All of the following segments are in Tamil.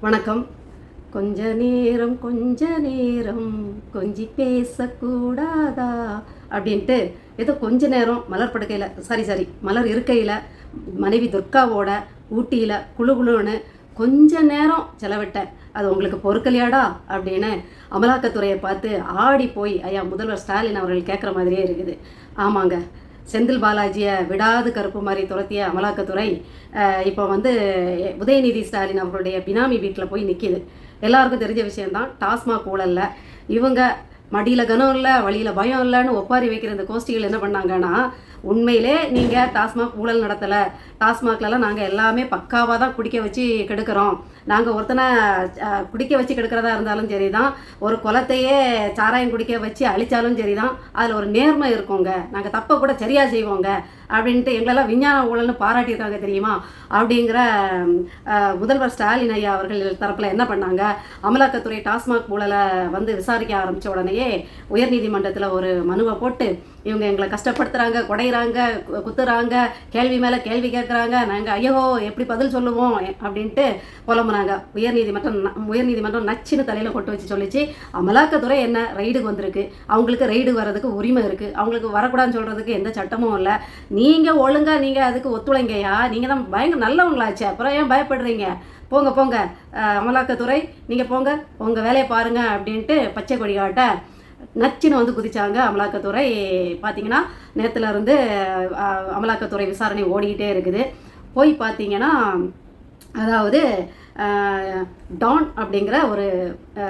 வணக்கம். கொஞ்ச நேரம் கொஞ்சி பேசக்கூடாதா அப்படின்ட்டு ஏதோ கொஞ்ச நேரம் மலர் படுக்கையில் மலர் இருக்கையில் மனைவி துர்காவோட ஊட்டியில் குழு குழுன்னு கொஞ்ச நேரம் செலவிட்டேன். அது உங்களுக்கு பொறுக்கலையாடா அப்படின்னு அமலாக்கத்துறையை பார்த்து ஆடி போய் ஐயா முதல்வர் ஸ்டாலின் அவர்கள் கேட்குற மாதிரியே இருக்குது. ஆமாங்க, செந்தில் பாலாஜியை விடாது கருப்பு மாதிரி துரத்திய அமலாக்கத்துறை இப்போ உதயநிதி ஸ்டாலின் அவர்களுடைய பினாமி வீட்டில் போய் நிற்கிது. எல்லாருக்கும் தெரிஞ்ச விஷயந்தான். டாஸ்மாக் ஊழல்ல இவங்க மடியில் கனம் இல்லை, வழியில் பயம் இல்லைன்னு ஒப்பாரி வைக்கிற இந்த கோஷ்டிகள் என்ன பண்ணாங்கன்னா, உண்மையிலே நீங்கள் டாஸ்மாக் ஊழல் நடத்தலை, டாஸ்மாக்லலாம் நாங்கள் எல்லாமே பக்காவாக தான் குடிக்க வச்சு கெடுக்கிறோம், நாங்கள் ஒருத்தனை குடிக்க வச்சு கெடுக்கிறதா இருந்தாலும் சரி தான், ஒரு குளத்தையே சாராயம் குடிக்க வச்சு அழித்தாலும் சரி தான், அதில் ஒரு நேர்மை இருக்குங்க, நாங்கள் தப்பை கூட சரியாக செய்வோங்க அப்படின்ட்டு எங்களெல்லாம் விஞ்ஞான ஊழல்னு பாராட்டியிருக்காங்க தெரியுமா. அப்படிங்கிற முதல்வர் ஸ்டாலின் ஐயா அவர்கள் தரப்பில் என்ன பண்ணாங்க, அமலாக்கத்துறை டாஸ்மாக் ஊழலை விசாரிக்க ஆரம்பித்த உடனேயே உயர்நீதிமன்றத்தில் ஒரு மனுவை போட்டு இவங்க எங்களை கஷ்டப்படுத்துகிறாங்க, குடையிறாங்க, குத்துறாங்க, கேள்வி மேலே கேள்வி கேட்குறாங்க, நாங்கள் ஐயோ எப்படி பதில் சொல்லுவோம் அப்படின்ட்டு புலம்புனாங்க. உயர்நீதிமன்றம் நச்சுன்னு தலையில் கொட்டு வச்சு சொல்லிச்சு, அமலாக்கத்துறை என்ன ரைடுக்கு வந்திருக்கு, அவங்களுக்கு ரைடு வர்றதுக்கு உரிமை இருக்குது, அவங்களுக்கு வரக்கூடாதுன்னு சொல்கிறதுக்கு எந்த சட்டமும் இல்லை, நீங்கள் ஒழுங்காக நீங்கள் அதுக்கு ஒத்துழைங்கய்யா, நீங்கள் தான் பயங்கர நல்லவங்களாச்சு, அப்புறம் ஏன் பயப்படுறீங்க, போங்க அமலாக்கத்துறை நீங்கள் போங்க உங்கள் வேலையை பாருங்கள் அப்படின்ட்டு பச்சை கொடி காட்ட நச்சுன்னு குதிச்சாங்க. அமலாக்கத்துறை பார்த்தீங்கன்னா நேற்றுலேருந்து அமலாக்கத்துறை விசாரணை ஓடிக்கிட்டே இருக்குது. போய் பார்த்தீங்கன்னா அதாவது டான் அப்படிங்கிற ஒரு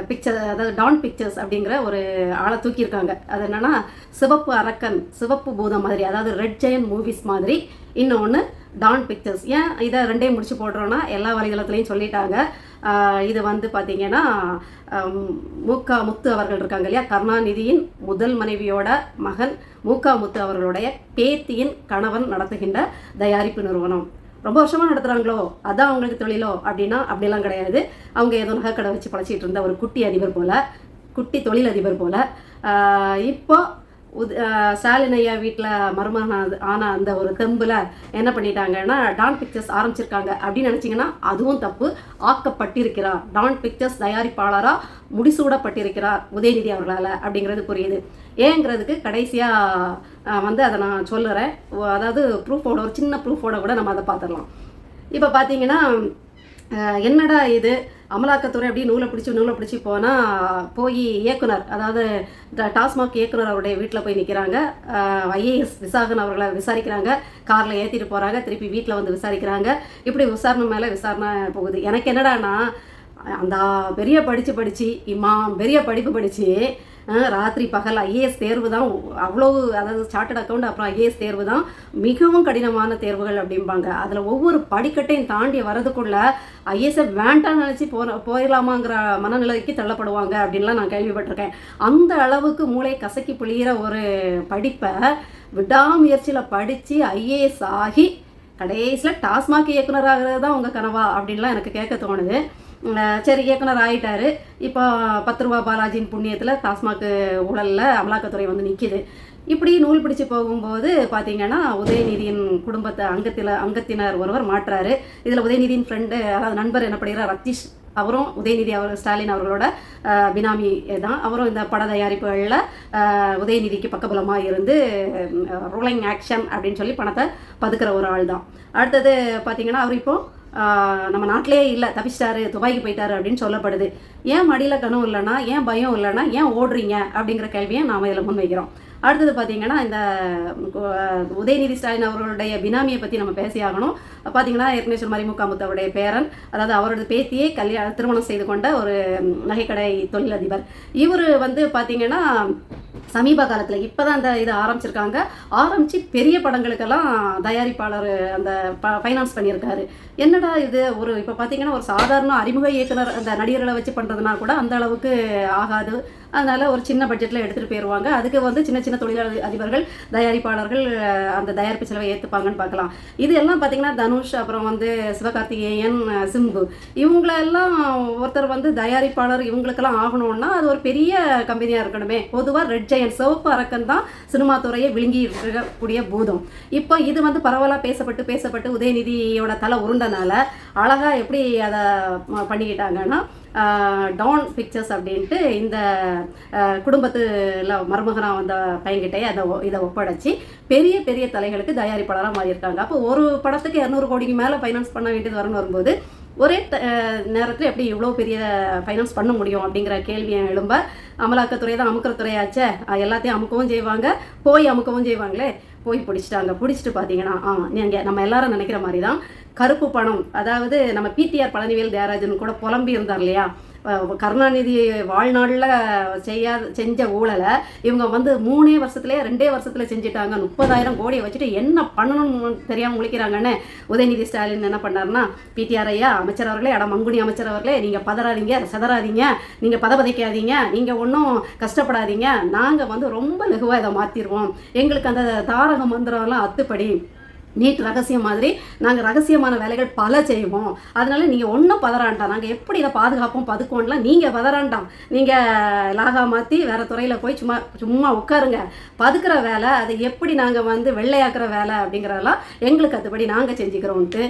பிக்சர், அதாவது டான் பிக்சர்ஸ் அப்படிங்கிற ஒரு ஆளை தூக்கியிருக்காங்க. அது என்னென்னா சிவப்பு அரக்கன், சிவப்பு பூதம் மாதிரி, அதாவது ரெட் ஜெயன் மூவிஸ் மாதிரி. இன்னொன்று டான் பிக்சர்ஸ். ஏன் இதை ரெண்டையும் முடிச்சு போடுறோன்னா எல்லா வலைதளத்துலையும் சொல்லிட்டாங்க. இது பார்த்தீங்கன்னா மூகா முத்து அவர்கள் இருக்காங்க இல்லையா, கருணாநிதியின் முதல் மனைவியோட மகன் மூகா முத்து அவர்களுடைய பேத்தியின் கணவன் நடத்துகின்ற தயாரிப்பு நிறுவனம். ரொம்ப வருஷமாக நடத்துகிறாங்களோ அதான் அவங்களுக்கு தொழிலோ அப்படின்னா அப்படிலாம் கிடையாது. அவங்க ஏதோ நகைக்கடை வச்சு பழச்சிட்டு இருந்த ஒரு குட்டி தொழிலதிபர் போல் இப்போ ஸ்டாலின் ஐயா வீட்டில் மருமகன் ஆன அந்த ஒரு தெம்பில் என்ன பண்ணிட்டாங்கன்னா டான் பிக்சர்ஸ் ஆரம்பிச்சிருக்காங்க அப்படின்னு நினச்சிங்கன்னா அதுவும் தப்பு. ஆக்கப்பட்டிருக்கிறார், டான் பிக்சர்ஸ் தயாரிப்பாளராக முடிசூடப்பட்டிருக்கிறார் உதயநிதி அவர்களால் அப்படிங்கிறது புரியுது. ஏங்கிறதுக்கு கடைசியாக அதை நான் சொல்லுறேன். அதாவது ப்ரூஃபோட, ஒரு சின்ன ப்ரூஃபோட கூட நம்ம அதை பார்த்துடலாம். இப்போ பார்த்தீங்கன்னா என்னடா இது, அமலாக்கத்துறை அப்படி நூலை பிடிச்சி போய் இயக்குனர், அதாவது டாஸ்மாக் இயக்குனர் அவருடைய வீட்டில் போய் நிற்கிறாங்க. ஐஏஎஸ் விசாகன் அவர்களை விசாரிக்கிறாங்க, காரில் ஏற்றிட்டு போகிறாங்க, திருப்பி வீட்டில் விசாரிக்கிறாங்க. இப்படி விசாரணை மேலே விசாரணை போகுது. எனக்கு என்னடானா, அந்த பெரிய படிப்பு படித்து ராத்திரி பகல் ஐஏஎஸ் தேர்வு தான் அவ்வளோ, அதாவது சார்ட்டர்ட் அக்கௌண்ட் அப்புறம் ஐஏஎஸ் தேர்வு தான் மிகவும் கடினமான தேர்வுகள் அப்படிம்பாங்க. அதில் ஒவ்வொரு படிக்கட்டையும் தாண்டி வரதுக்குள்ள ஐஏஎஸை வேண்டான்னு நினச்சி போயிடலாமாங்கிற மனநிலைக்கு தள்ளப்படுவாங்க அப்படின்லாம் நான் கேள்விப்பட்டிருக்கேன். அந்த அளவுக்கு மூளை கசக்கி பிழிகிற ஒரு படிப்பை விடாமுயற்சியில் படித்து ஐஏஎஸ் ஆகி கடைசியில் டாஸ்மாக் இயக்குனர் ஆகிறது தான் உங்கள் கனவா அப்படின்லாம் எனக்கு கேட்க தோணுது. சரி, இயக்குனர் ஆகிட்டார். இப்போ 10 ரூபா பாலாஜியின் புண்ணியத்தில் டாஸ்மாக் ஊழலில் அமலாக்கத்துறை நிற்கிது. இப்படி நூல் பிடிச்சு போகும்போது பார்த்தீங்கன்னா உதயநிதியின் குடும்பத்தை அங்கத்தினர் ஒருவர் மாற்றுறாரு. இதில் உதயநிதியின் ஃப்ரெண்டு, அதாவது நண்பர் என்ன பண்ணுறார், ரத்தீஷ், அவரும் உதயநிதி ஸ்டாலின் அவர்களோட பினாமி தான். அவரும் இந்த பட தயாரிப்புகளில் உதயநிதிக்கு பக்கபலமாக இருந்து ரூலிங் ஆக்ஷன் அப்படின்னு சொல்லி பணத்தை பதுக்கிற ஒரு ஆள் தான். அடுத்தது பார்த்தீங்கன்னா அவர் இப்போது நம்ம நாட்டிலே இல்லை, தப்பிச்சிட்டாரு, துபாய்க்கு போயிட்டாரு அப்படின்னு சொல்லப்படுது. ஏன் மடியில் கனம் இல்லைன்னா, ஏன் பயம் இல்லைன்னா, ஏன் ஓடுறீங்க அப்படிங்கிற கேள்வியை நாம் இதில் முன்வைக்கிறோம். அடுத்தது பார்த்தீங்கன்னா இந்த உதயநிதி ஸ்டாலின் அவர்களுடைய பினாமியை பற்றி நம்ம பேசி ஆகணும். பார்த்தீங்கன்னா ஏற்கனவே சொன்ன மாதிரி மூகா முத்து அவருடைய பேரன், அதாவது அவரோட பேத்தியை திருமணம் செய்து கொண்ட ஒரு நகைக்கடை தொழிலதிபர். இவர் பார்த்தீங்கன்னா சமீப காலத்தில் இப்போ தான் அந்த இதை ஆரம்பித்து பெரிய படங்களுக்கெல்லாம் தயாரிப்பாளர் அந்த ஃபைனான்ஸ் பண்ணியிருக்காரு. என்னடா இது, ஒரு இப்போ பார்த்தீங்கன்னா ஒரு சாதாரண அறிமுக இயக்குனர் அந்த நடிகர்களை வச்சு பண்ணுறதுனா கூட அந்த அளவுக்கு ஆகாது. அதனால் ஒரு சின்ன பட்ஜெட்டில் எடுத்துகிட்டு போயிடுவாங்க. அதுக்கு சின்ன சின்ன தொழிலதிபர்கள், தயாரிப்பாளர்கள் அந்த தயாரிப்பு செலவை ஏற்றுப்பாங்கன்னு பார்க்கலாம். இது எல்லாம் பார்த்தீங்கன்னா தனுஷ், அப்புறம் சிவகார்த்திகேயன், சிம்பு, இவங்களெல்லாம் ஒருத்தர் தயாரிப்பாளர் இவங்களுக்கெல்லாம் ஆகணும்னா அது ஒரு பெரிய கம்பெனியாக இருக்கணுமே. பொதுவாக ரெட் ஜெயண்ட் சிவப்பு அரக்கன் தான் சினிமா துறையை விழுங்கி இருக்கக்கூடிய பூதம். இப்போ இது வந்து பரவலாக பேசப்பட்டு உதயநிதியோட தலை உருண்டனால அழகாக எப்படி அதை பண்ணிக்கிட்டாங்கன்னா டான் பிக்சர்ஸ் அப்படின்ட்டு இந்த குடும்பத்தில் மருமகனாக வந்த பையன்கிட்டே இதை ஒப்படைச்சி பெரிய பெரிய தலைகளுக்கு தயாரிப்பாளராக மாறியிருக்காங்க. அப்போ ஒரு படத்துக்கு 200 கோடிக்கு மேலே ஃபைனான்ஸ் பண்ண வேண்டியது வரும்போது ஒரே நேரத்தில் எப்படி இவ்வளோ பெரிய ஃபைனான்ஸ் பண்ண முடியும் அப்படிங்கிற கேள்வியை எழும்ப, அமலாக்கத்துறை தான் அமுக்கிற துறையாச்சே, எல்லாத்தையும் அமுக்கவும் செய்வாங்க, போய் அமுக்கவும் செய்வாங்களே, போய் பிடிச்சிட்டு பார்த்தீங்கன்னா நீங்கள் நம்ம எல்லாரும் நினைக்கிற மாதிரி தான் கருப்பு பணம். அதாவது நம்ம பிடிஆர் பழனிவேல் தியாகராஜன் கூட புலம்பி இருந்தார் இல்லையா, கருணாநிதி வாழ்நாளில் செஞ்ச ஊழலை இவங்க வந்து 3 வருஷத்துலேயே 2 வருஷத்தில் செஞ்சுட்டாங்க. 30,000 கோடியை வச்சுட்டு என்ன பண்ணணும்னு தெரியாமல் முழிக்கிறாங்கன்னு உதயநிதி ஸ்டாலின் என்ன பண்ணார்னா, பிடிஆர் ஐயா அமைச்சர் அவர்களே, மங்குனி அமைச்சர் அவர்களே, நீங்கள் பதறாதீங்க, செதறாதீங்க, நீங்கள் பதபதைக்காதீங்க, நீங்கள் ஒன்றும் கஷ்டப்படாதீங்க, நாங்கள் வந்து ரொம்ப லகுவாக இதை மாற்றிடுவோம், எங்களுக்கு அந்த தாரக மந்திரம்லாம் அத்துப்படி, நீட் ரகசியம் மாதிரி நாங்கள் ரகசியமான வேலைகள் பல செய்வோம், அதனால நீங்கள் ஒன்றும் பதறாண்டாம், நாங்கள் எப்படி இதை பாதுகாப்போம் பதுக்கோண்டலாம், நீங்கள் பதறாண்டாம், நீங்கள் லாகா மாற்றி வேறு துறையில் போய் சும்மா உட்காருங்க, பதுக்கிற வேலை அதை எப்படி நாங்கள் வந்து வெள்ளையாக்குற வேலை அப்படிங்கிறதெல்லாம் எங்களுக்கு அதுபடி நாங்கள் செஞ்சுக்கிறோன்ட்டு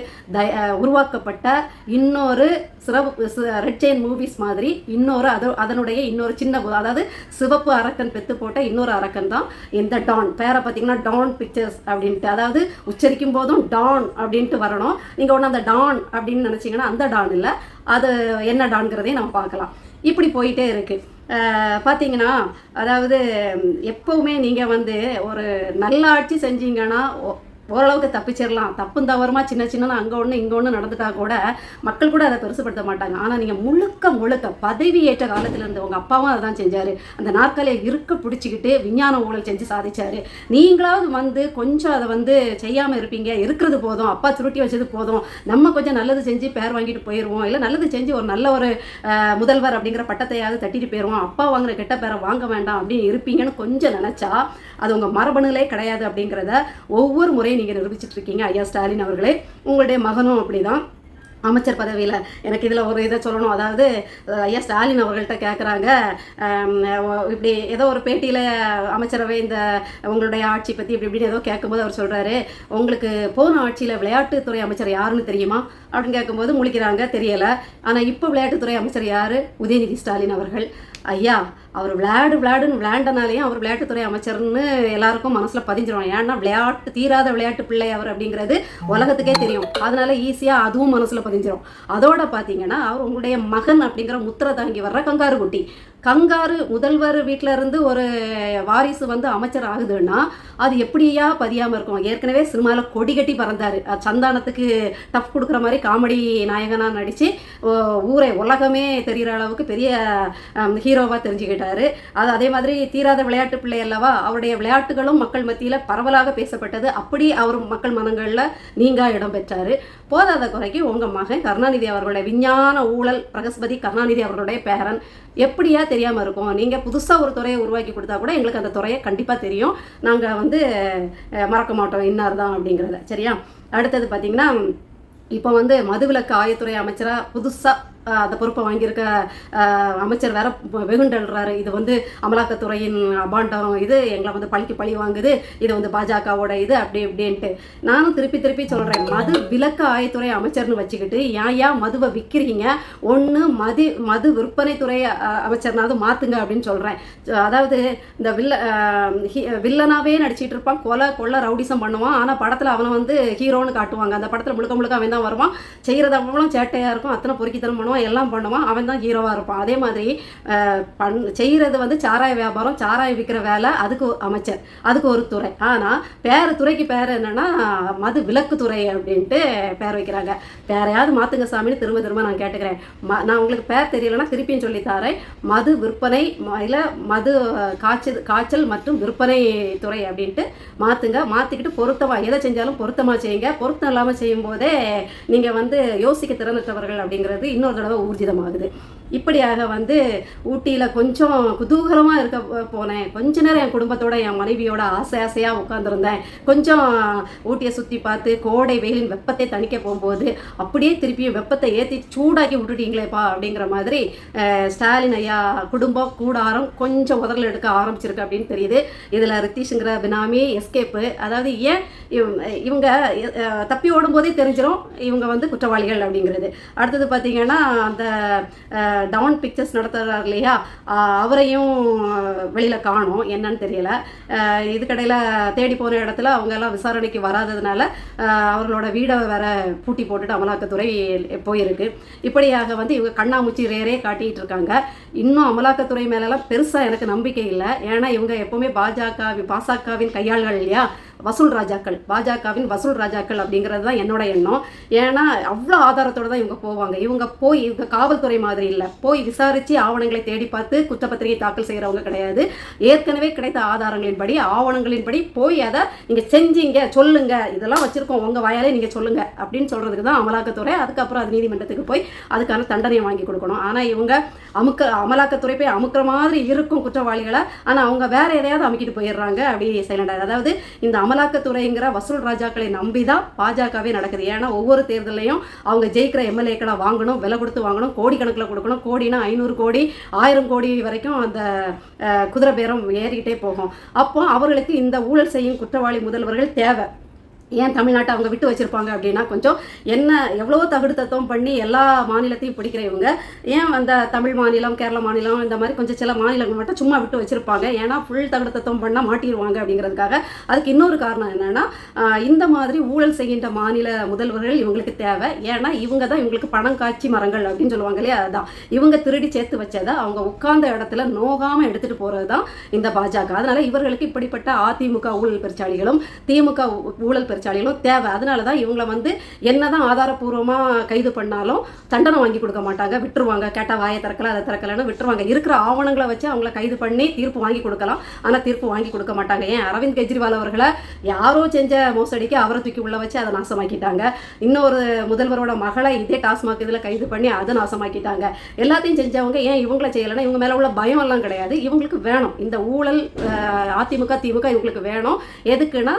உருவாக்கப்பட்ட இன்னொரு ரெட் ஜெயண்ட் மூவிஸ் மாதிரி அதனுடைய இன்னொரு சின்ன, அதாவது சிவப்பு அரக்கன் பெத்து போட்ட இன்னொரு அரக்கன் தான் இந்த டான். பேரை பார்த்தீங்கன்னா டான் பிக்சர்ஸ் அப்படின்ட்டு, அதாவது உச்சரிக்கும் போதும் டான் அப்படின்ட்டு வரணும். நீங்கள் ஒன்று அந்த டான் அப்படின்னு நினச்சிங்கன்னா அந்த டான் இல்லை, அது என்ன டான்கிறதையும் நம்ம பார்க்கலாம். இப்படி போயிட்டே இருக்குது. பார்த்தீங்கன்னா அதாவது எப்போவுமே நீங்கள் வந்து ஒரு நல்ல ஆட்சி செஞ்சீங்கன்னா ஓரளவுக்கு தப்பிச்சிடலாம். தப்பும் தவறுமா சின்ன சின்ன அங்கே ஒன்று இங்கே ஒன்று நடந்துட்டா கூட மக்கள் கூட அதை பெருசுப்படுத்த மாட்டாங்க. ஆனால் நீங்கள் முழுக்க பதவி ஏற்ற காலத்தில் இருந்து உங்கள் அப்பாவும் அதை தான் செஞ்சார். அந்த நாட்களை இருக்க பிடிச்சிக்கிட்டு விஞ்ஞான ஊழல் செஞ்சு சாதிச்சார். நீங்களாவது வந்து கொஞ்சம் அதை வந்து செய்யாமல் இருப்பீங்க, இருக்கிறது போதும், அப்பா சுருட்டி வச்சது போதும், நம்ம கொஞ்சம் நல்லது செஞ்சு பேர் வாங்கிட்டு போயிடுவோம், இல்லை நல்லது செஞ்சு ஒரு நல்ல ஒரு முதல்வர் அப்படிங்கிற பட்டத்தையாவது தட்டிட்டு போயிடுவோம், அப்பா வாங்குற கெட்ட பேரை வாங்க வேண்டாம் அப்படின்னு இருப்பீங்கன்னு கொஞ்சம் நினச்சா அது உங்கள் மரபணுலே கிடையாது அப்படிங்கிறத ஒவ்வொரு முறையும் நீங்கள் நிரூபிச்சுட்டு இருக்கீங்க ஐயா ஸ்டாலின் அவர்களே. உங்களுடைய மகனும் அப்படிதான் அமைச்சர் பதவியில். எனக்கு இதில் ஒரு இதை சொல்லணும். அதாவது ஐயா ஸ்டாலின் அவர்கள்ட்ட கேட்குறாங்க, இப்படி ஏதோ ஒரு பேட்டியில் அமைச்சரவை இந்த உங்களுடைய ஆட்சி பற்றி இப்படின்னு ஏதோ கேட்கும்போது அவர் சொல்கிறாரு, உங்களுக்கு போன ஆட்சியில் விளையாட்டுத்துறை அமைச்சர் யாருன்னு தெரியுமா அப்படின்னு கேட்கும்போது முழிக்கிறாங்க, தெரியலை. ஆனால் இப்போ விளையாட்டுத்துறை அமைச்சர் யார்? உதயநிதி ஸ்டாலின் அவர்கள். ஐயா அவர் விளையாடுன்னு விளையாண்டனாலேயும் அவர் விளையாட்டுத்துறை அமைச்சர்னு எல்லாருக்கும் மனசில் பதிஞ்சிடும். ஏன்னா தீராத விளையாட்டு பிள்ளை அவர் அப்படிங்கிறது உலகத்துக்கே தெரியும். அதனால ஈஸியாக அதுவும் மனசில் பதிஞ்சிடும். அதோட பார்த்தீங்கன்னா அவர் உங்களுடைய மகன் அப்படிங்கிற முத்திரை தாங்கி வர்ற கங்காரு குட்டி. முதல்வர் வீட்டில் இருந்து ஒரு வாரிசு வந்து அமைச்சர் ஆகுதுன்னா அது எப்படியா பதியாமல் இருக்கும். ஏற்கனவே சினிமாவில் கொடி கட்டி பறந்தார். சந்தானத்துக்கு டஃப் கொடுக்குற மாதிரி காமெடி நாயகனாக நடித்து உலகமே தெரிகிற அளவுக்கு பெரிய ஹீரோவாக தெரிஞ்சுக்கிட்டாரு. அதே மாதிரி தீராத விளையாட்டு பிள்ளை அல்லவா, அவருடைய விளையாட்டுகளும் மக்கள் மத்தியில் பரவலாக பேசப்பட்டது. அப்படி அவர் மக்கள் மனங்களில் நீங்கா இடம் பெற்றார். போதாத குறைக்கு உங்கள் மகன் கருணாநிதி அவர்களுடைய விஞ்ஞான ஊழல் பிரகஸ்பதி கருணாநிதி அவர்களுடைய பேரன் எப்படியா தெரியாமல் இருக்கும். நீங்கள் புதுசாக ஒரு துறையை உருவாக்கி கொடுத்தா கூட எங்களுக்கு அந்த துறையை கண்டிப்பாக தெரியும், நாங்கள் வந்து மறக்க மாட்டோம் இன்னார் தான் அப்படிங்கிறத. சரியா? அடுத்தது பார்த்தீங்கன்னா இப்போ வந்து மதுவிலக்கு ஆயத்துறை அமைச்சராக புதுசாக அந்த பொறுப்பை வாங்கியிருக்க அமைச்சர் வேற வெகுண்டல்றாரு. இது வந்து அமலாக்கத்துறையின் அபாண்டம், இது எங்களை வந்து பழி வாங்குது, இது வந்து பாஜகவோட இது அப்படி இப்படின்ட்டு. நானும் திருப்பி சொல்கிறேன், மது விலக்கு ஆயத்துறை அமைச்சர்னு வச்சுக்கிட்டு ஏன் மதுவை விற்கிறீங்க? ஒன்று மது விற்பனைத்துறை அமைச்சர்னாவது மாற்றுங்க அப்படின்னு சொல்கிறேன். அதாவது இந்த வில்லனாவே நடிச்சிட்டு இருப்பான், கொள்ள ரவுடிசம் பண்ணுவான். ஆனால் படத்தில் அவனை வந்து ஹீரோன்னு காட்டுவாங்க. அந்த படத்தில் முழுக்க அவன் தான் வருவான், செய்கிறது அவ்வளோ சேட்டையாக இருக்கும், அத்தனை பொறுக்கித்தனம் பண்ணுவான், எல்லாம் பண்ணுவான், அவன் தான் ஹீரோவாக இருப்பான். அதே மாதிரி செய்கிறது வந்து சாராய வியாபாரம், சாராயம் விற்கிற வேலை, அதுக்கு அமைச்சர், அதுக்கு ஒரு துறை. ஆனால் துறைக்கு பேர் என்னன்னா மது விலக்குத்துறை அப்படின்ட்டு பேர் வைக்கிறாங்க. பேரையாவது மாற்றுங்க சாமின்னு திரும்ப நான் கேட்டுக்கிறேன். நான் உங்களுக்கு பேர் தெரியலைன்னா திருப்பியும் சொல்லித்தாரேன். மது விற்பனை இல்லை மது காய்ச்சல் மற்றும் விற்பனை துறை அப்படின்ட்டு மாற்றிக்கிட்டு பொருத்தமாக எதை செஞ்சாலும் பொருத்தமாக செய்யுங்க. பொருத்தம் இல்லாமல் செய்யும் போதே நீங்கள் வந்து யோசிக்க திறனற்றவர்கள் அப்படிங்கிறது இன்னொரு தடவை ஊர்ஜிதமாகுது. இப்படியாக வந்து ஊட்டியில் கொஞ்சம் குதூகலமாக இருக்க போனேன். கொஞ்ச நேரம் என் குடும்பத்தோட என் மனைவியோட ஆசையாக உட்காந்துருந்தேன். கொஞ்சம் ஊட்டியை சுற்றி பார்த்து கோடை வெயிலின் வெப்பத்தை தணிக்க போகும்போது அப்படியே திருப்பியும் வெப்பத்தை ஏற்றி சூடாக்கி விட்டுட்டீங்களேப்பா அப்படிங்கிற மாதிரி ஸ்டாலின் ஐயா குடும்பம் கூடாரம் கொஞ்சம் உதறல் எடுக்க ஆரம்பிச்சிருக்கு அப்படின்னு தெரியுது. இதில் ரித்தீஷுங்கிற பினாமி எஸ்கேப்பு, அதாவது ஏன் இவங்க தப்பி ஓடும்போதே தெரிஞ்சிடும் இவங்க வந்து குற்றவாளிகள் அப்படிங்கிறது. அடுத்தது பார்த்தீங்கன்னா அந்த டவுன் பிக்சர்ஸ் நடத்துகிறார் இல்லையா, அவரையும் வெளியில் காணும், என்னன்னு தெரியல. இதுக்கடையில் தேடி போன இடத்துல அவங்க எல்லாம் விசாரணைக்கு வராததுனால அவர்களோட வீடை வேற பூட்டி போட்டுட்டு அமலாக்கத்துறை போயிருக்கு. இப்படியாக வந்து இவங்க கண்ணாமூச்சி ரேரே காட்டிகிட்டு இருக்காங்க. இன்னும் அமலாக்கத்துறை மேலெல்லாம் பெருசாக எனக்கு நம்பிக்கை இல்லை. ஏன்னா இவங்க எப்போவுமே பாஜகவின் கையாள்கள் இல்லையா, வசூல் ராஜாக்கள், பாஜகவின் வசூல் ராஜாக்கள் அப்படிங்கிறது தான் என்னோட எண்ணம். ஏன்னா அவ்வளோ ஆதாரத்தோடு தான் இவங்க போவாங்க. இவங்க காவல்துறை மாதிரி இல்லை, போய் விசாரித்து ஆவணங்களை தேடி பார்த்து குற்றப்பத்திரிகை தாக்கல் செய்கிறவங்க கிடையாது. ஏற்கனவே கிடைத்த ஆதாரங்களின்படி ஆவணங்களின்படி போய் அதை நீங்கள் செஞ்சீங்க சொல்லுங்க, இதெல்லாம் வச்சுருக்கோம் உங்கள் வாயாலே நீங்கள் சொல்லுங்க அப்படின்னு சொல்கிறதுக்கு தான் அமலாக்கத்துறை. அதுக்கப்புறம் அது நீதிமன்றத்துக்கு போய் அதுக்கான தண்டனையை வாங்கி கொடுக்கணும். ஆனால் இவங்க அமலாக்கத்துறை போய் அமுக்கிற மாதிரி இருக்கும் குற்றவாளிகளை, ஆனால் அவங்க வேற எதையாவது அமுக்கிட்டு போயிடுறாங்க அப்படி சைலண்டாக. அதாவது இந்த அமலாக்கத்துறைங்கிற வசூல் ராஜாக்களை நம்பி தான் பாஜகவே நடக்குது. ஏன்னா ஒவ்வொரு தேர்தலையும் அவங்க ஜெயிக்கிற எம்எல்ஏக்களை வாங்கணும், விலை கொடுத்து வாங்கணும், கோடிக்கணக்கில் கொடுக்கணும். கோடினா 500 கோடி 1000 கோடி வரைக்கும் அந்த குதிரை பேரம் ஏறிக்கிட்டே போகும். அப்போ அவர்களுக்கு இந்த ஊழல் செய்யும் குற்றவாளி முதல்வர்கள் தேவை. ஏன் தமிழ்நாட்டை அவங்க விட்டு வச்சுருப்பாங்க அப்படின்னா, கொஞ்சம் என்ன எவ்வளோ தகுடு தத்துவம் பண்ணி எல்லா மாநிலத்தையும் பிடிக்கிற இவங்க ஏன் அந்த தமிழ் மாநிலம், கேரள மாநிலம், இந்த மாதிரி கொஞ்சம் சில மாநிலங்கள் மட்டும் சும்மா விட்டு வச்சுருப்பாங்க. ஏன்னா ஃபுல் தகுடு தத்துவம் பண்ணால் மாட்டிடுவாங்க அப்படிங்கிறதுக்காக. அதுக்கு இன்னொரு காரணம் என்னென்னா, இந்த மாதிரி ஊழல் செய்கின்ற மாநில முதல்வர்கள் இவங்களுக்கு தேவை. ஏன்னா இவங்க தான் இவங்களுக்கு பணம் காய்ச்சி மரங்கள் அப்படின்னு சொல்லுவாங்க இல்லையா, அதுதான் இவங்க திருடி சேர்த்து வச்சதை அவங்க உட்கார்ந்த இடத்துல நோகாமல் எடுத்துகிட்டு போகிறது தான் இந்த பாஜக. அதனால் இவர்களுக்கு இப்படிப்பட்ட அதிமுக ஊழல் பெருச்சாளிகளும் திமுக ஊழல் பெருச்சாளிகளும் தேவை. அதனால தான் இவங்களை வந்து என்னதான் ஆதாரப்பூர்வமாக கைது பண்ணாலும் தண்டனை வாங்கி கொடுக்க மாட்டாங்க, விட்டுருவாங்க. கேட்டால் வாயை திறக்கல அதை திறக்கலன்னு விட்டுருவாங்க. இருக்கிற ஆவணங்களை வச்சு அவங்கள கைது பண்ணி தீர்ப்பு வாங்கி கொடுக்கலாம், ஆனால் தீர்ப்பு வாங்கி கொடுக்க மாட்டாங்க. ஏன் அரவிந்த் கெஜ்ரிவால் அவர்களை யாரோ செஞ்ச மோசடிக்கு அவரை தூக்கி உள்ள வச்சு அதை நாசமாக்கிட்டாங்க. இன்னொரு முதல்வரோட மகளை இதே டாஸ்மாக் இதில் கைது பண்ணி அதை நாசமாக்கிட்டாங்க. எல்லாத்தையும் செஞ்சவங்க ஏன் இவங்களை செய்யலைன்னா, இவங்க மேலே உள்ள பயம் எல்லாம் கிடையாது. இவங்களுக்கு வேணும் இந்த ஊழல், அதிமுக திமுக இவங்களுக்கு வேணும். எதுக்குன்னா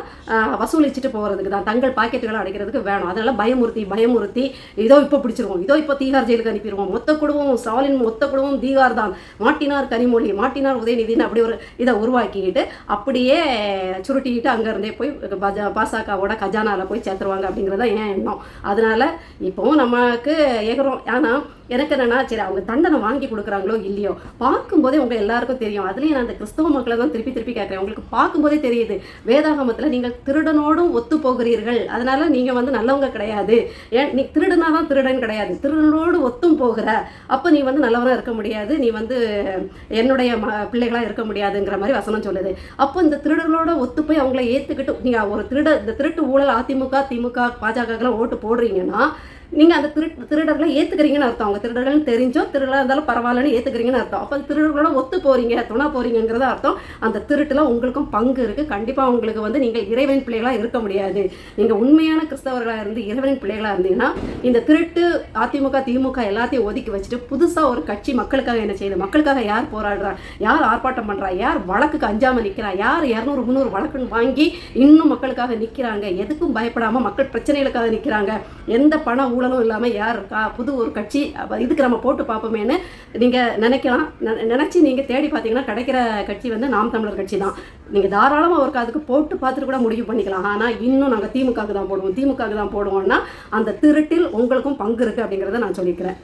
வசூலிச்சுட்டு போகிறதுக்கு தான், தங்கள் பாக்கெட்டுகளை அடைக்கிறதுக்கு வேணும். அதனால் பயமுறுத்தி இதோ இப்போ பிடிச்சிருவோம், இதோ இப்போ தீகார் ஜெயிலுக்கு அனுப்பிடுவோம், மொத்த குடும்பம் ஸ்டாலின் மொத்த குடும்பம் தீகார் தான், மாட்டினார் கனிமொழி, மாட்டினார் உதயநிதினு அப்படி ஒரு இதை உருவாக்கிக்கிட்டு அப்படியே சுருட்டிக்கிட்டு அங்கேருந்தே போய் பாஜகவோட கஜானாவில் போய் சேர்த்துருவாங்க அப்படிங்கிறத ஏன் எண்ணம். அதனால் இப்போவும் நமக்கு ஏகிறோம். ஆனால் எனக்கு என்னென்னா, சரி அவங்க தண்டனை வாங்கி கொடுக்குறாங்களோ இல்லையோ, பார்க்கும்போதே உங்கள் எல்லாருக்கும் தெரியும். அதுலேயும் நான் அந்த கிறிஸ்தவ மக்களை தான் திருப்பி கேட்குறேன். உங்களுக்கு பார்க்கும்போதே தெரியுது, வேதாகமத்தில் நீங்கள் திருடனோடும் ஒத்து போகிறீர்கள், அதனால நீங்கள் வந்து நல்லவங்க கிடையாது. ஏன் நீ திருடனா தான் திருடன் கிடையாது, திருடனோடு ஒத்தும் போகிற, அப்போ நீ வந்து நல்லவனாக இருக்க முடியாது, நீ வந்து என்னுடைய பிள்ளைகளாக இருக்க முடியாதுங்கிற மாதிரி வசனம் சொல்லுது. அப்போ இந்த திருடர்களோட ஒத்து போய் அவங்கள ஏற்றுக்கிட்டு நீங்கள் ஒரு இந்த திருட்டு ஊழல் அதிமுக திமுக பாஜகக்கெல்லாம் ஓட்டு போடுறீங்கன்னா நீங்கள் அந்த திருடர்களை ஏற்றுக்கிறீங்கன்னு அர்த்தம். அவங்க திருடர்கள்னு தெரிஞ்சோ திருடலாக இருந்தாலும் பரவாயில்லன்னு ஏற்றுக்கிறீங்கன்னு அர்த்தம். அப்போ திருடர்களோட ஒத்து போகிறீங்க, துணை போகிறீங்கிறத அர்த்தம். அந்த திருட்டில் உங்களுக்கும் பங்கு இருக்குது. கண்டிப்பாக உங்களுக்கு வந்து நீங்கள் இறைவனின் பிள்ளைகளாக இருக்க முடியாது. நீங்கள் உண்மையான கிறிஸ்தவர்களாக இருந்து இறைவனின் பிள்ளைகளாக இருந்தீங்கன்னா இந்த திருட்டு அதிமுக திமுக எல்லாத்தையும் ஒதுக்கி வச்சுட்டு புதுசாக ஒரு கட்சி மக்களுக்காக என்ன செய்யுது, மக்களுக்காக யார் போராடுறா, யார் ஆர்ப்பாட்டம் பண்ணுறா, யார் வழக்குக்கு அஞ்சாமல் நிற்கிறா, யார் 200 300 வழக்குன்னு வாங்கி இன்னும் மக்களுக்காக நிற்கிறாங்க, எதுக்கும் பயப்படாமல் மக்கள் பிரச்சனைகளுக்காக நிற்கிறாங்க, எந்த பண ஊழலும் இல்லாமல் யார் இருக்கா, புது ஒரு கட்சி, இதுக்கு நம்ம போட்டு பார்ப்போமேன்னு நீங்கள் நினைக்கலாம். நினச்சி நீங்கள் தேடி பார்த்தீங்கன்னா கிடைக்கிற கட்சி வந்து நாம் தமிழர் கட்சி தான். நீங்கள் தாராளமாக ஒரு அதுக்கு போட்டு பார்த்துட்டு கூட முடிவு பண்ணிக்கலாம். ஆனால் இன்னும் நாங்கள் திமுகவுக்கு தான் போடுவோம்னா அந்த திருட்டில் உங்களுக்கும் பங்கு இருக்குது அப்படிங்கிறத நான் சொல்லிக்கிறேன்.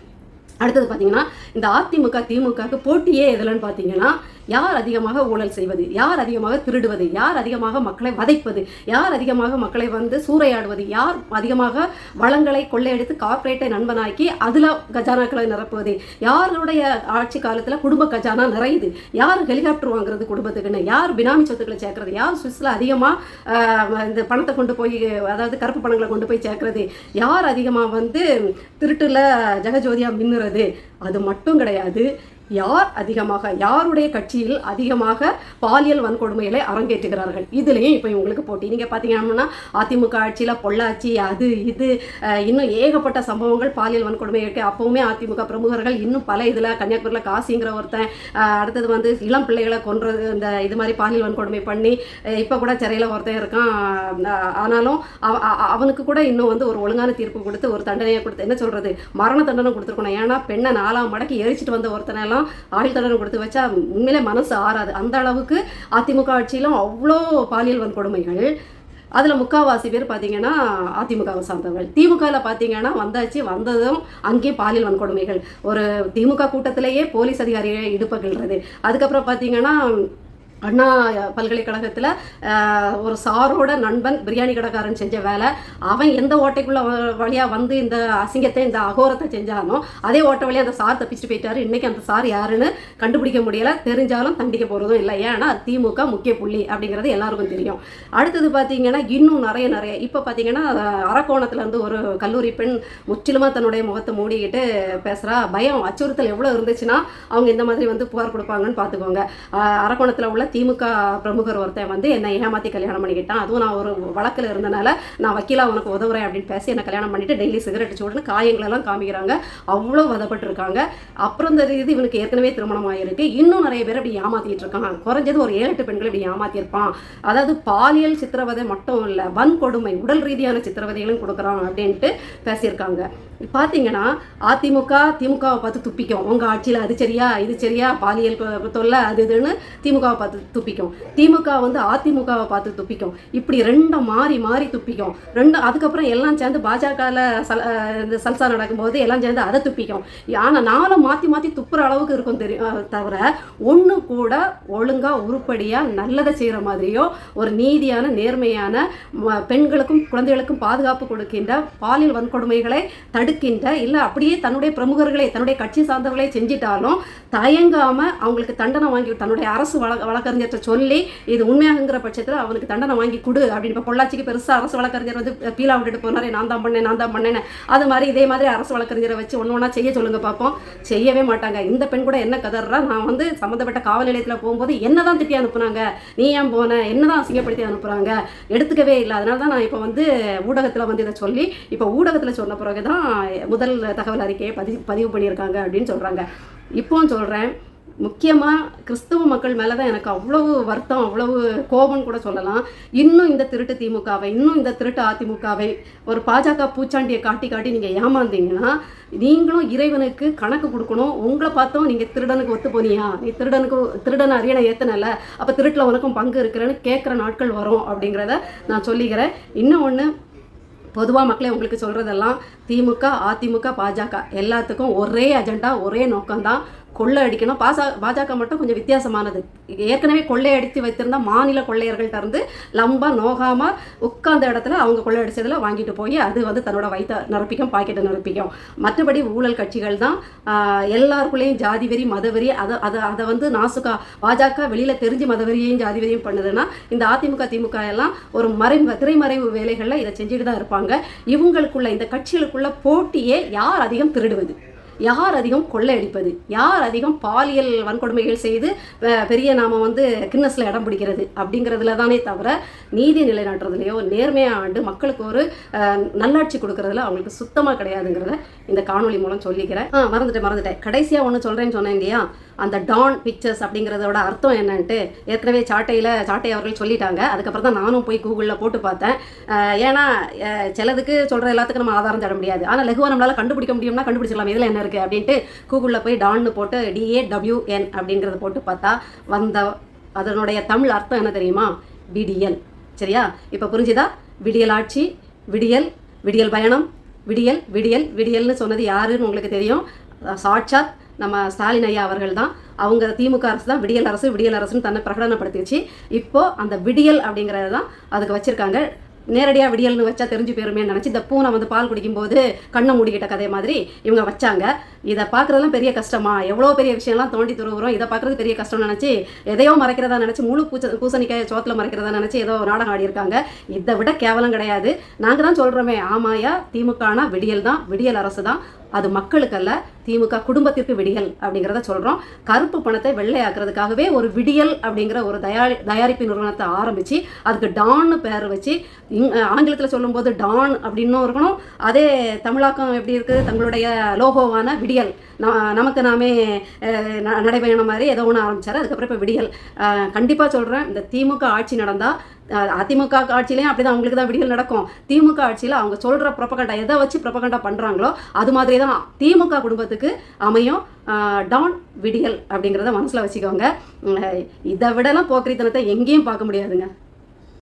அடுத்தது பார்த்தீங்கன்னா, இந்த அதிமுக திமுகவுக்கு போட்டியே எதுலன்னு பார்த்தீங்கன்னா, யார் அதிகமாக ஊழல் செய்வது, யார் அதிகமாக திருடுவது, யார் அதிகமாக மக்களை வதைப்பது, யார் அதிகமாக மக்களை வந்து சூறையாடுவது, யார் அதிகமாக வளங்களை கொள்ளையடித்து கார்ப்பரேட்டை நண்பனாக்கி அதில் கஜானாக்களை நிரப்புவது, யாருடைய ஆட்சி காலத்தில் குடும்ப கஜானா நிறையுது, யார் ஹெலிகாப்டர் வாங்குறது குடும்பத்துக்குன்னு, யார் பினாமி சொத்துக்களை சேர்க்கறது, யார் சுவிஸில் அதிகமாக இந்த பணத்தை கொண்டு போய், அதாவது கருப்பு பணங்களை கொண்டு போய் சேர்க்கறது, யார் அதிகமாக வந்து திருட்டுல ஜெகஜோதியாக மின்னுறது. அது மட்டும் கிடையாது, யார் அதிகமாக, யாருடைய கட்சியில் அதிகமாக பாலியல் வன்கொடுமைகளை அரங்கேற்றுகிறார்கள், இதுலேயும் இப்போ இவங்களுக்கு போட்டி. நீங்கள் பார்த்தீங்கன்னா அதிமுக ஆட்சியில் பொள்ளாச்சி, அது இது இன்னும் ஏகப்பட்ட சம்பவங்கள் பாலியல் வன்கொடுமை இருக்குது. அப்போவுமே அதிமுக பிரமுகர்கள் இன்னும் பல இதில், கன்னியாகுமரியில் காசிங்கிற ஒருத்தன், அடுத்தது வந்து இளம் பிள்ளைகளை கொன்றது, இந்த இது மாதிரி பாலியல் வன்கொடுமை பண்ணி இப்போ கூட சிறையில் ஒருத்தன் இருக்கான். ஆனாலும் அவனுக்கு கூட இன்னும் வந்து ஒரு ஒழுங்கான தீர்ப்பு கொடுத்து ஒரு தண்டனையை கொடுத்து, என்ன சொல்கிறது, மரண தண்டனை கொடுத்துருக்கணும். ஏன்னா பெண்ணை 4ஆம் மடக்கு எரிச்சிட்டு வந்த ஒருத்தனெல்லாம் ஆயுள் தண்டனை கொடுத்து வச்சா உண்மையிலே மனசு ஆறாது. அந்த அளவுக்கு அதிமுக ஆட்சியிலும் அவ்வளோ பாலியல் வன்கொடுமைகள். அதில் முக்கால்வாசி பேர் பார்த்தீங்கன்னா அதிமுகவை சார்ந்தவர்கள். திமுகவில் பார்த்தீங்கன்னா வந்ததும் அங்கேயும் பாலியல் வன்கொடுமைகள். ஒரு திமுக கூட்டத்திலேயே போலீஸ் அதிகாரியை இடுப்பகில்றது. அதுக்கப்புறம் பார்த்தீங்கன்னா அண்ணா பல்கலைக்கழகத்தில் ஒரு சாரோட நண்பன் பிரியாணி கடைக்காரன் செஞ்ச வேலை, அவன் எந்த ஓட்டைக்குள்ளே வழியாக வந்து இந்த அசிங்கத்தை, இந்த அகோரத்தை செஞ்சானோ அதே ஓட்டை வழியாக அந்த சார் தப்பிச்சுட்டு போயிட்டாரு. இன்றைக்கி அந்த சார் யாருன்னு கண்டுபிடிக்க முடியலை, தெரிஞ்சாலும் தண்டிக்க போகிறதும் இல்லை. ஏன்னா திமுக முக்கிய புள்ளி அப்படிங்கிறது எல்லாருக்கும் தெரியும். அடுத்தது பார்த்தீங்கன்னா இன்னும் நிறைய இப்போ பார்த்தீங்கன்னா அரக்கோணத்துலேருந்து ஒரு கல்லூரி பெண் முற்றிலுமாக தன்னுடைய முகத்தை மூடிக்கிட்டு பேசுகிறா. பயம், அச்சுறுத்தல் எவ்வளோ இருந்துச்சுன்னா அவங்க இந்த மாதிரி வந்து புகார் கொடுப்பாங்கன்னு பார்த்துக்கோங்க. அரக்கோணத்தில் உள்ள திமுக பிரமுகர் ஒருத்தன் வந்து என்னை ஏமாற்றி கல்யாணம் பண்ணிக்கிட்டான், அதுவும் நான் ஒரு வழக்கில் இருந்தனால நான் வக்கீலாக உனக்கு உதவுறேன் அப்படின்னு பேசி என்னை கல்யாணம் பண்ணிட்டு டெய்லி சிகரெட் சூடுன்னு காயங்களெல்லாம் காமிக்கிறாங்க. அவ்வளோ வதப்பட்டிருக்காங்க. அப்புறம் இந்த இது இவனுக்கு ஏற்கனவே திருமணம் ஆகிருக்கு. இன்னும் நிறைய பேர் இப்படி ஏமாற்றிட்டு இருக்கான். குறைஞ்சது ஒரு 7-8 பெண்கள் இப்படி ஏமாற்றிருப்பான். அதாவது பாலியல் சித்திரவதை மட்டும் இல்லை, வன்கொடுமை, உடல் ரீதியான சித்திரவதைகளும் கொடுக்குறான் அப்படின்ட்டு பேசியிருக்காங்க. பார்த்தீங்கன்னா திமுகவை பார்த்து துப்பிக்கும். உங்கள் ஆட்சியில் அது சரியா, இது சரியா, பாலியல் தொல்லை அது இதுன்னு திமுகவை பார்த்து துப்பிக்கும். திமுக வந்து அதிமுகவை பார்த்து துப்பிக்கும். இப்படி ரெண்டும் மாறி துப்பிக்கும். அதுக்கப்புறம் எல்லாம் சேர்ந்து பாஜகவில் இந்த சல்சா நடக்கும்போது எல்லாம் சேர்ந்து அதை துப்பிக்கும். ஆனால் நானும் மாற்றி துப்புற அளவுக்கு இருக்கும் தவிர ஒன்று கூட ஒழுங்காக உருப்படியாக நல்லதை செய்கிற மாதிரியோ ஒரு நீதியான நேர்மையான பெண்களுக்கும் குழந்தைகளுக்கும் பாதுகாப்பு கொடுக்கின்ற, பாலியல் வன்கொடுமைகளை தடுக்கின்ற, இல்லை அப்படியே தன்னுடைய பிரமுகர்களை, தன்னுடைய கட்சி சார்ந்தவர்களை செஞ்சிட்டாலும் தயங்காமல் அவங்களுக்கு தண்டனை வாங்கி, தன்னுடைய அரசு வழக்கறிஞர்கிட்ட சொல்லி இது உண்மையாகுங்கிற பட்சத்தில் அவனுக்கு தண்டனை வாங்கி கொடு அப்படின்னு. இப்போ பொள்ளாச்சிக்கு பெருசாக அரசு வழக்கறிஞர் வந்து பீலா விட்டுட்டு போனாரே, நான் தான் பண்ணேன்னு. அது மாதிரி இதே மாதிரி அரசு வழக்கறிஞரை வச்சு ஒன்றா செய்ய சொல்லுங்க பார்ப்போம். செய்யவே மாட்டாங்க. இந்த பெண் கூட என்ன கதறா, நான் வந்து சம்மந்தப்பட்ட காவல் நிலையத்தில் போகும்போது என்ன தான் திட்டி அனுப்புனாங்க, நீ ஏன் போன, என்ன தான் அசிங்கப்படுத்தி அனுப்புகிறாங்க, எடுத்துக்கவே இல்லை. அதனால தான் நான் இப்போ வந்து ஊடகத்தில் வந்து இதை சொல்லி, இப்போ ஊடகத்தில் சொன்ன பிறகு தான் முதல் தகவல் அறிக்கையை பதிவு பண்ணியிருக்காங்க அப்படின்னு சொல்கிறாங்க. இப்போவும் சொல்கிறேன், முக்கியமாக கிறிஸ்தவ மக்கள் மேலே தான் எனக்கு அவ்வளவு வருத்தம், அவ்வளவு கோபம் கூட சொல்லலாம். இன்னும் இந்த திருட்டு திமுகவை, இன்னும் இந்த திருட்டு அதிமுகவை, ஒரு பாஜக பூச்சாண்டியை காட்டி நீங்கள் ஏமாந்தீங்கன்னா நீங்களும் இறைவனுக்கு கணக்கு கொடுக்கணும். உங்களை பார்த்தோம் நீங்கள் திருடனுக்கு ஒத்து போனியா, நீ திருடனை அரியணை ஏற்றனல, அப்போ திருட்டில் உனக்கும் பங்கு இருக்கிறேன்னு கேட்குற நாட்கள் வரும் அப்படிங்கிறத நான் சொல்லிக்கிறேன். இன்னும் ஒன்று, பொதுவாக மக்களே உங்களுக்கு சொல்கிறதெல்லாம், திமுக அதிமுக பாஜக எல்லாத்துக்கும் ஒரே அஜெண்டா, ஒரே நோக்கம்தான், கொள்ளை அடிக்கணும். பாஜக மட்டும் கொஞ்சம் வித்தியாசமானது. ஏற்கனவே கொள்ளை அடித்து வைத்திருந்த மாநில கொள்ளையர்கள்ட்ட இருந்து லம்பா நோகாமல் உட்கார்ந்த இடத்துல அவங்க கொள்ளை அடித்ததில் வாங்கிட்டு போய் அது வந்து தன்னோட வயிற்ற நிரப்பிக்கும், பாக்கெட்டை நிரப்பிக்கும். மற்றபடி ஊழல் கட்சிகள் தான். எல்லாருக்குள்ளேயும் ஜாதி வெறி, மதவெறி, அதை வந்து நாசுக்கா பாஜக வெளியில் தெரிஞ்சு மதவெறியையும் ஜாதி வெறியும் பண்ணுதுன்னா, இந்த அதிமுக திமுக எல்லாம் ஒரு திரைமறைவு வேலைகளில் இதை செஞ்சுட்டு தான் இருப்பாங்க. இவங்களுக்குள்ள, இந்த கட்சிகளுக்குள்ள போட்டியே யார் அதிகம் திருடுவது, யார் அதிகம் கொள்ளையடிப்பது, யார் அதிகம் பாலியல் வன்கொடுமைகள் செய்து பெரிய நாம வந்து கின்னஸில் இடம் பிடிக்கிறது அப்படிங்கிறதுல தானே தவிர நீதி நிலைநாட்டுறதுலையோ நேர்மையாக ஆண்டு மக்களுக்கு ஒரு நல்லாட்சி கொடுக்கறதுல அவங்களுக்கு சுத்தமாக கிடையாதுங்கிறத இந்த காணொலி மூலம் சொல்லிக்கிறேன். மறந்துட்டேன். கடைசியாக ஒன்று சொல்கிறேன்னு சொன்னேன் இல்லையா, அந்த டான் பிக்சர்ஸ் அப்படிங்கிறதோட அர்த்தம் என்னன்ட்டு ஏற்கனவே சாட்டை அவர்கள் சொல்லிட்டாங்க. அதுக்கப்புறம் தான் நானும் போய் கூகுளில் போட்டு பார்த்தேன். ஏன்னா சிலதுக்கு சொல்கிற எல்லாத்துக்கும் நம்ம ஆதாரம் தர முடியாது, ஆனால் லகுவாக நம்மளால் கண்டுபிடிக்க முடியும்னா கண்டுபிடிச்சிடலாம் இதில் என்ன இருக்குது அப்படின்ட்டு கூகுளில் போய் டான்னு போட்டு DAWN அப்படிங்கிறத போட்டு பார்த்தா அதனுடைய தமிழ் அர்த்தம் என்ன தெரியுமா, விடியல். சரியா, இப்போ புரிஞ்சுதா? விடியல் ஆட்சி, விடியல் பயணம், விடியல்னு சொன்னது யாருன்னு உங்களுக்கு தெரியும். சாட்சாத் நம்ம ஸ்டாலின் ஐயா அவர்கள் தான். அவங்க திமுக அரசு தான் விடியல் அரசுன்னு தன்னை பிரகடனப்படுத்திடுச்சு. இப்போது அந்த விடியல் அப்படிங்கிறது தான் அதுக்கு வச்சுருக்காங்க. நேரடியாக விடியல்னு வச்சா தெரிஞ்சு போயிருமேன்னு நினச்சி இந்த பூனை வந்து பால் குடிக்கும்போது கண்ணை மூடிக்கிட்ட கதை மாதிரி இவங்க வச்சாங்க. இதை பார்க்குறதுலாம் பெரிய கஷ்டமா, எவ்வளோ பெரிய விஷயம்லாம் தோண்டி துருவுறோம், இதை பார்க்குறது பெரிய கஷ்டம்னு நினச்சி எதையோ மறைக்கிறதா நினச்சி முழு பூசணிக்காய் சோத்தில் மறைக்கிறதா நினச்சி ஏதோ நாடகம் ஆடியிருக்காங்க. இதை விட கேவலம் கிடையாது. நாங்கள் தான் சொல்கிறோமே, ஆமாயா திமுகனா விடியல் தான், விடியல் அரசு தான், அது மக்களுக்கல்ல, திமுக குடும்பத்திற்கு விடியல் அப்படிங்கிறத சொல்கிறோம். கருப்பு பணத்தை வெள்ளையாக்குறதுக்காகவே ஒரு விடியல் அப்படிங்கிற ஒரு தயாரிப்பு நிறுவனத்தை ஆரம்பித்து அதுக்கு டான்னு பேர் வச்சு, ஆங்கிலத்தில் சொல்லும்போது டான் அப்படின்னும் இருக்கணும். அதே தமிழாக்கம் எப்படி இருக்குது, தங்களுடைய லோகோவான விடியல், நமக்கு நாமே நடைபயணம் மாதிரி ஏதோ ஒன்று ஆரம்பித்தார். அதுக்கப்புறம் இப்போ விடியல். கண்டிப்பாக சொல்கிறேன், இந்த திமுக ஆட்சி நடந்தால், அதிமுக ஆட்சியிலையும் அப்படி தான் அவங்களுக்கு தான் விடியல் நடக்கும். திமுக ஆட்சியில் அவங்க சொல்கிற ப்ரொபகண்டா, எதை வச்சு ப்ரொபகண்டா பண்ணுறாங்களோ அது மாதிரி தான் திமுக குடும்பத்துக்கு அமையும். டான் விடியல் அப்படிங்கிறத மனசில் வச்சுக்கோங்க. இதை விடலாம் போக்கிரித்தனத்தை எங்கேயும் பார்க்க முடியாதுங்க.